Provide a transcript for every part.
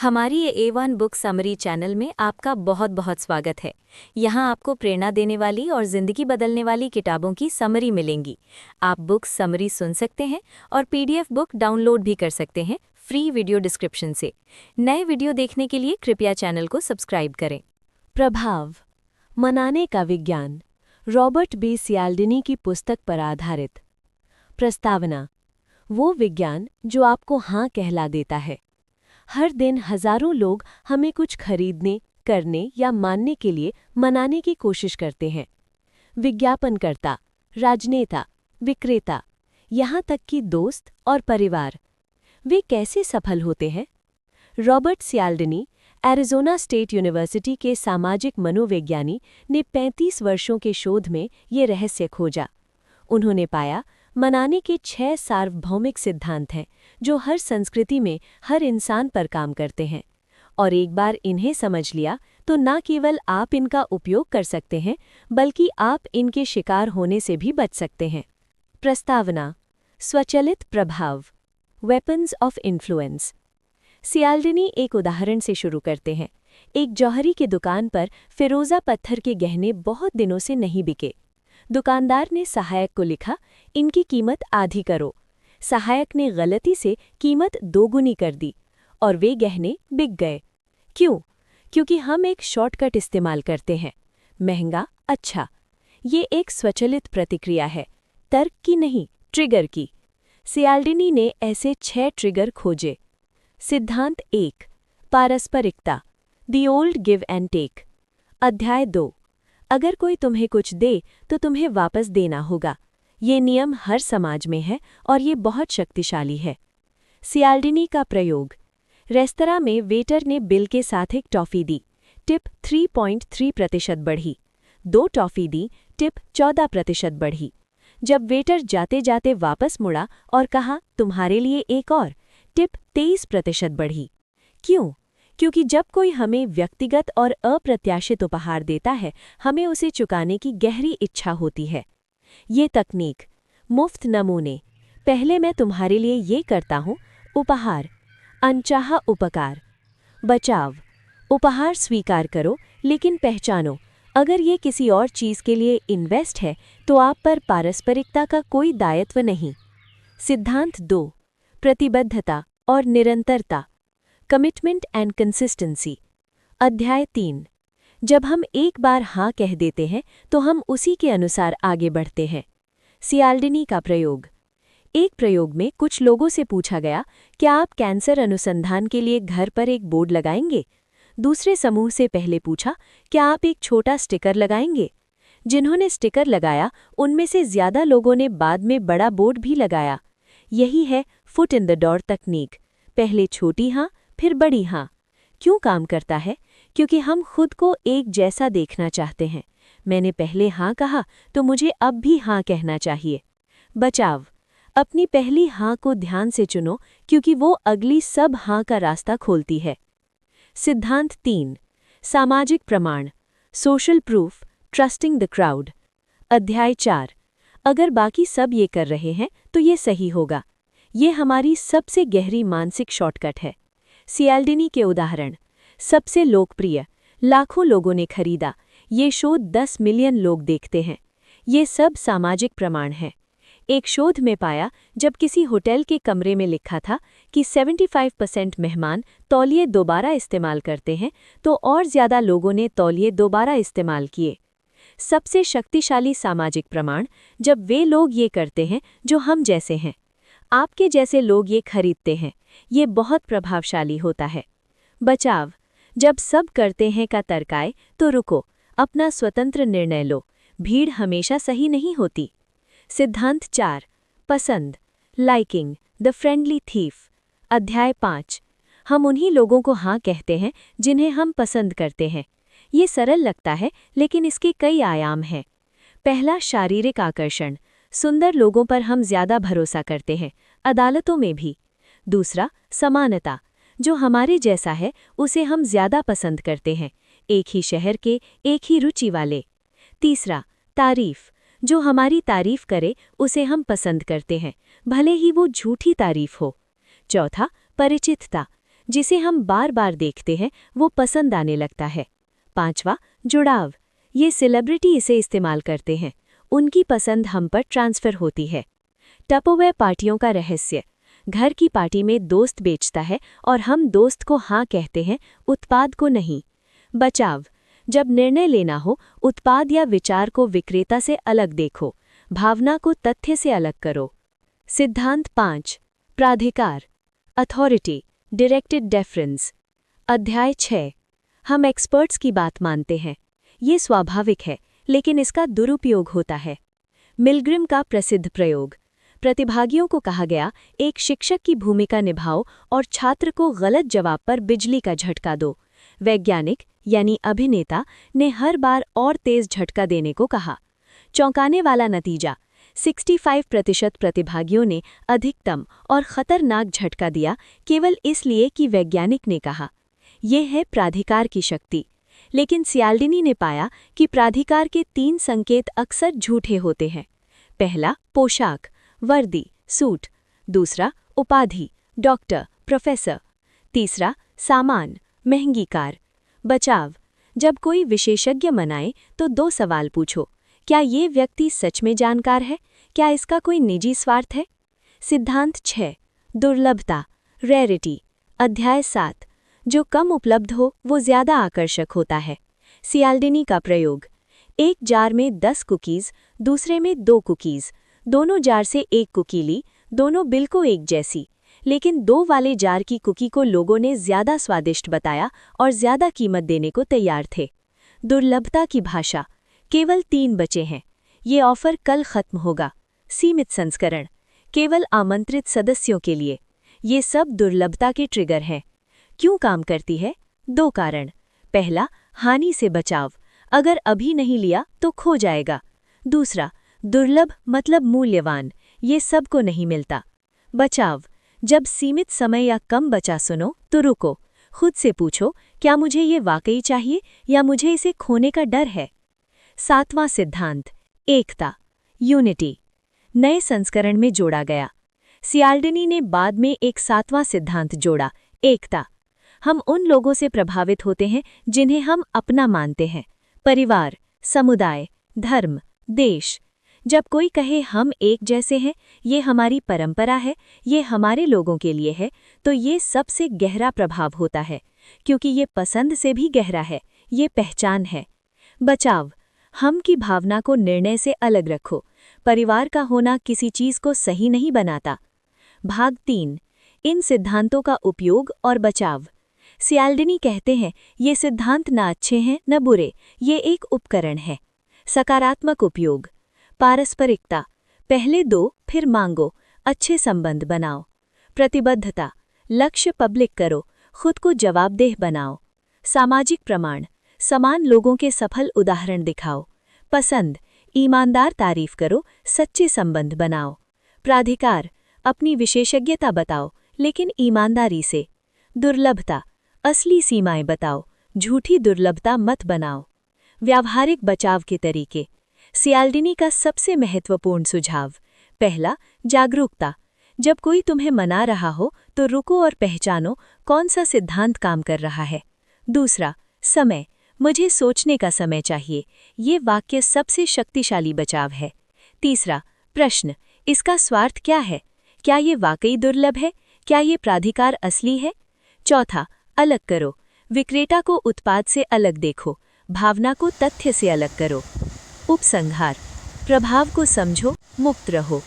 हमारी ये A1 book summary channel में आपका बहुत बहुत स्वागत है। यहाँ आपको प्रेरणा देने वाली और ज़िंदगी बदलने वाली किताबों की समरी मिलेंगी। आप बुक समरी सुन सकते हैं और PDF बुक डाउनलोड भी कर सकते हैं फ्री वीडियो डिस्क्रिप्शन से। नए वीडियो देखने के लिए कृपया चैनल को सब्सक्राइब करें। प्रभाव, मनाने का विज्ञान, रॉबर्ट बी सियाल्डिनी की पुस्तक पर आधारित। प्रस्तावना, वो विज्ञान जो आपको हाँ कहला देता है। हर दिन हजारों लोग हमें कुछ खरीदने, करने या मानने के लिए मनाने की कोशिश करते हैं। विज्ञापनकर्ता, राजनेता, विक्रेता, यहाँ तक कि दोस्त और परिवार। वे कैसे सफल होते हैं? रॉबर्ट सियाल्डिनी, एरिज़ोना स्टेट यूनिवर्सिटी के सामाजिक मनोविज्ञानी ने 35 वर्षों के शोध में ये रहस्य खोजा। उन्होंने पाया, मनाने के 6 सार्वभौमिक सिद्धांत हैं जो हर संस्कृति में हर इंसान पर काम करते हैं, और एक बार इन्हें समझ लिया तो न केवल आप इनका उपयोग कर सकते हैं बल्कि आप इनके शिकार होने से भी बच सकते हैं। प्रस्तावना, स्वचालित प्रभाव, वेपन्स ऑफ इन्फ्लुएंस। सियाल्डिनी एक उदाहरण से शुरू करते हैं। एक जौहरी की दुकान पर फिरोज़ा पत्थर के गहने बहुत दिनों से नहीं बिके। दुकानदार ने सहायक को लिखा, इनकी कीमत आधी करो। सहायक ने गलती से कीमत दोगुनी कर दी और वे गहने बिक गए। क्यों? क्योंकि हम एक शॉर्टकट इस्तेमाल करते हैं। महंगा, अच्छा। ये एक स्वचालित प्रतिक्रिया है, तर्क की नहीं, ट्रिगर की। सियाल्डिनी ने ऐसे 6 ट्रिगर खोजे। सिद्धांत 1, पारस्परिकता, the old give and take. अध्याय 2, अगर कोई तुम्हें कुछ दे तो तुम्हें वापस देना होगा। ये नियम हर समाज में है और ये बहुत शक्तिशाली है। सियाल्डिनी का प्रयोग, रेस्तरां में वेटर ने बिल के साथ एक टॉफ़ी दी, टिप 3.3% बढ़ी। 2 टॉफ़ी दी, टिप 14% बढ़ी। जब वेटर जाते जाते वापस मुड़ा और कहा, तुम्हारे लिए एक और, टिप 23% बढ़ी। क्यों? क्योंकि जब कोई हमें व्यक्तिगत और अप्रत्याशित उपहार देता है, हमें उसे चुकाने की गहरी इच्छा होती है। ये तकनीक, मुफ्त नमूने, पहले मैं तुम्हारे लिए ये करता हूँ, उपहार, अनचाहा उपकार, बचाव, उपहार स्वीकार करो लेकिन पहचानो, अगर ये किसी और चीज़ के लिए इन्वेस्ट है तो आप पर पारस्परिकता का कोई दायित्व नहीं। सिद्धांत 2, प्रतिबद्धता और निरंतरता, कमिटमेंट एंड कंसिस्टेंसी। अध्याय 3, जब हम एक बार हाँ कह देते हैं तो हम उसी के अनुसार आगे बढ़ते हैं। सियाल्डिनी का प्रयोग, एक प्रयोग में कुछ लोगों से पूछा गया, क्या आप कैंसर अनुसंधान के लिए घर पर एक बोर्ड लगाएंगे? दूसरे समूह से पहले पूछा, क्या आप एक छोटा स्टिकर लगाएंगे? जिन्होंने स्टिकर लगाया उनमें से ज़्यादा लोगों ने बाद में बड़ा बोर्ड भी लगाया। यही है फुट इन द डोर तकनीक, पहले छोटी हाँ फिर बड़ी हाँ। क्यों काम करता है? क्योंकि हम खुद को एक जैसा देखना चाहते हैं। मैंने पहले हाँ कहा तो मुझे अब भी हाँ कहना चाहिए। बचाव, अपनी पहली हाँ को ध्यान से चुनो क्योंकि वो अगली सब हाँ का रास्ता खोलती है। सिद्धांत 3, सामाजिक प्रमाण, social proof, trusting the crowd. अध्याय 4, अगर बाकी सब ये कर रहे हैं तो ये सही होगा। ये हमारी सबसे गहरी मानसिक शॉर्टकट है। सियाल्डिनी के उदाहरण, सबसे लोकप्रिय, लाखों लोगों ने खरीदा, ये शोध 10 मिलियन लोग देखते हैं। ये सब सामाजिक प्रमाण है। एक शोध में पाया, जब किसी होटल के कमरे में लिखा था कि 75% मेहमान तौलिए दोबारा इस्तेमाल करते हैं तो और ज़्यादा लोगों ने तौलिए दोबारा इस्तेमाल किए। सबसे शक्तिशाली सामाजिक प्रमाण, जब वे लोग ये करते हैं जो हम जैसे हैं। आपके जैसे लोग ये खरीदते हैं, ये बहुत प्रभावशाली होता है। बचाव, जब सब करते हैं का तर्क आए तो रुको, अपना स्वतंत्र निर्णय लो, भीड़ हमेशा सही नहीं होती। सिद्धांत 4, पसंद, लाइकिंग, द फ्रेंडली थीफ। अध्याय 5, हम उन्हीं लोगों को हाँ कहते हैं जिन्हें हम पसंद करते हैं। ये सरल लगता है लेकिन इसके कई आयाम हैं। पहला, शारीरिक आकर्षण, सुंदर लोगों पर हम ज़्यादा भरोसा करते हैं, अदालतों में भी। दूसरा, समानता, जो हमारे जैसा है उसे हम ज़्यादा पसंद करते हैं, एक ही शहर के, एक ही रुचि वाले। तीसरा, तारीफ, जो हमारी तारीफ करे उसे हम पसंद करते हैं, भले ही वो झूठी तारीफ हो। चौथा, परिचितता, जिसे हम बार बार देखते हैं वो पसंद आने लगता है। 5वां, जुड़ाव। ये सेलिब्रिटी इसे इस्तेमाल करते हैं, उनकी पसंद हम पर ट्रांसफर होती है। टपरवेयर पार्टियों का रहस्य। घर की पार्टी में दोस्त बेचता है और हम दोस्त को हाँ कहते हैं, उत्पाद को नहीं। बचाव। जब निर्णय लेना हो, उत्पाद या विचार को विक्रेता से अलग देखो, भावना को तथ्य से अलग करो। सिद्धांत 5, प्राधिकार, अथॉरिटी, डायरेक्टेड डेफरेंस। अध्याय 6, हम एक्सपर्ट्स की बात मानते हैं। ये स्वाभाविक है, लेकिन इसका दुरुपयोग होता है। मिलग्रिम का प्रसिद्ध प्रयोग। प्रतिभागियों को कहा गया, एक शिक्षक की भूमिका निभाओ और छात्र को गलत जवाब पर बिजली का झटका दो। वैज्ञानिक यानी अभिनेता ने हर बार और तेज झटका देने को कहा। चौंकाने वाला नतीजा, 65% प्रतिभागियों ने अधिकतम और खतरनाक झटका दिया, केवल इसलिए कि वैज्ञानिक ने कहा। यह है प्राधिकार की शक्ति। लेकिन सियाल्डिनी ने पाया कि प्राधिकार के 3 संकेत अक्सर झूठे होते हैं। पहला, पोशाक, वर्दी, सूट। दूसरा, उपाधि, डॉक्टर, प्रोफेसर। तीसरा, सामान, महंगी कार। बचाव। जब कोई विशेषज्ञ मनाए तो 2 सवाल पूछो। क्या ये व्यक्ति सच में जानकार है? क्या इसका कोई निजी स्वार्थ है? सिद्धांत 6, दुर्लभता, रेयरिटी। अध्याय 7, जो कम उपलब्ध हो वो ज़्यादा आकर्षक होता है। सियाल्डिनी का प्रयोग। एक जार में 10 कुकीज़, दूसरे में 2 कुकीज़। दोनों जार से 1 कुकी ली, दोनों बिल्कुल एक जैसी। लेकिन 2 वाले जार की कुकी को लोगों ने ज़्यादा स्वादिष्ट बताया और ज़्यादा कीमत देने को तैयार थे। दुर्लभता की भाषा। केवल 3 बचे हैं। ये ऑफ़र कल खत्म होगा। सीमित संस्करण, केवल आमंत्रित सदस्यों के लिए। ये सब दुर्लभता के ट्रिगर हैं। क्यों काम करती है? 2 कारण। पहला, हानि से बचाव, अगर अभी नहीं लिया तो खो जाएगा। दूसरा, दुर्लभ मतलब मूल्यवान, ये सबको नहीं मिलता। बचाव, जब सीमित समय या कम बचा सुनो तो रुको, खुद से पूछो, क्या मुझे ये वाकई चाहिए या मुझे इसे खोने का डर है? 7वां सिद्धांत, एकता, यूनिटी, नए संस्करण में जोड़ा गया। सियाल्डिनी ने बाद में एक 7वां सिद्धांत जोड़ा, एकता। हम उन लोगों से प्रभावित होते हैं जिन्हें हम अपना मानते हैं, परिवार, समुदाय, धर्म, देश। जब कोई कहे हम एक जैसे हैं, ये हमारी परंपरा है, ये हमारे लोगों के लिए है, तो ये सबसे गहरा प्रभाव होता है, क्योंकि ये पसंद से भी गहरा है, ये पहचान है। बचाव, हम की भावना को निर्णय से अलग रखो। परिवार का होना किसी चीज़ को सही नहीं बनाता। भाग 3, इन सिद्धांतों का उपयोग और बचाव। सियाल्डिनी कहते हैं, ये सिद्धांत न अच्छे हैं न बुरे, ये एक उपकरण है। सकारात्मक उपयोग, पारस्परिकता, पहले दो फिर मांगो, अच्छे संबंध बनाओ। प्रतिबद्धता, लक्ष्य पब्लिक करो, खुद को जवाबदेह बनाओ। सामाजिक प्रमाण, समान लोगों के सफल उदाहरण दिखाओ। पसंद, ईमानदार तारीफ करो, सच्चे संबंध बनाओ। प्राधिकार, अपनी विशेषज्ञता बताओ, लेकिन ईमानदारी से। दुर्लभता, असली सीमाएं बताओ, झूठी दुर्लभता मत बनाओ। व्यावहारिक बचाव के तरीके। सियाल्डिनी का सबसे महत्वपूर्ण सुझाव। पहला, जागरूकता। जब कोई तुम्हें मना रहा हो तो रुको और पहचानो कौन सा सिद्धांत काम कर रहा है। दूसरा, समय, मुझे सोचने का समय चाहिए। ये वाक्य सबसे शक्तिशाली बचाव है। तीसरा, प्रश्न, इसका स्वार्थ क्या है? क्या ये वाकई दुर्लभ है? क्या ये प्राधिकार असली है? चौथा, अलग करो। विक्रेता को उत्पाद से अलग देखो, भावना को तथ्य से अलग करो। उपसंहार, प्रभाव को समझो, मुक्त रहो।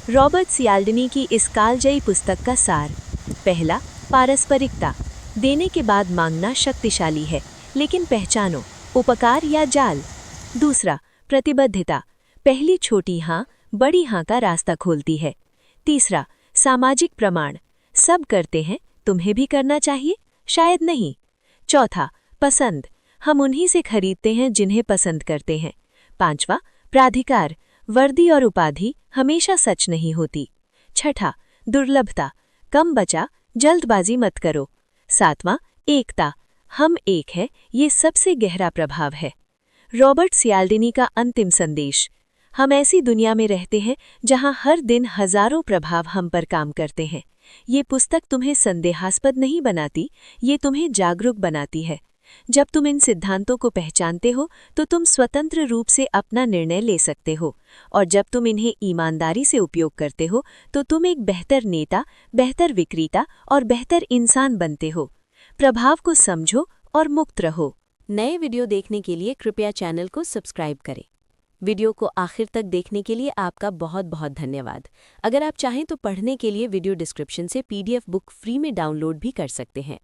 रॉबर्ट सियाल्डिनी की इस कालजयी पुस्तक का सार। पहला, पारस्परिकता, देने के बाद मांगना शक्तिशाली है, लेकिन पहचानो, उपकार या जाल। दूसरा, प्रतिबद्धता, पहली छोटी हाँ बड़ी हाँ का रास्ता खोलती है। तीसरा, सामाजिक प्रमाण, सब करते हैं, तुम्हें भी करना चाहिए, शायद नहीं। चौथा, पसंद, हम उन्हीं से खरीदते हैं जिन्हें पसंद करते हैं। पांचवा, प्राधिकार, वर्दी और उपाधि हमेशा सच नहीं होती। छठा, दुर्लभता, कम बचा, जल्दबाजी मत करो। सातवां, एकता, हम एक है, ये सबसे गहरा प्रभाव है। रॉबर्ट सियाल्डिनी का अंतिम संदेश। हम ऐसी दुनिया में रहते हैं जहां हर दिन हजारों प्रभाव हम पर काम करते हैं, ये पुस्तक तुम्हें संदेहास्पद नहीं बनाती, ये तुम्हें जागरूक बनाती है। जब तुम इन सिद्धांतों को पहचानते हो तो तुम स्वतंत्र रूप से अपना निर्णय ले सकते हो, और जब तुम इन्हें ईमानदारी से उपयोग करते हो तो तुम एक बेहतर नेता, बेहतर विक्रेता और बेहतर इंसान बनते हो। प्रभाव को समझो और मुक्त रहो। नए वीडियो देखने के लिए कृपया चैनल को सब्सक्राइब करें। वीडियो को आखिर तक देखने के लिए आपका बहुत बहुत धन्यवाद। अगर आप चाहें तो पढ़ने के लिए वीडियो डिस्क्रिप्शन से PDF बुक फ्री में डाउनलोड भी कर सकते हैं।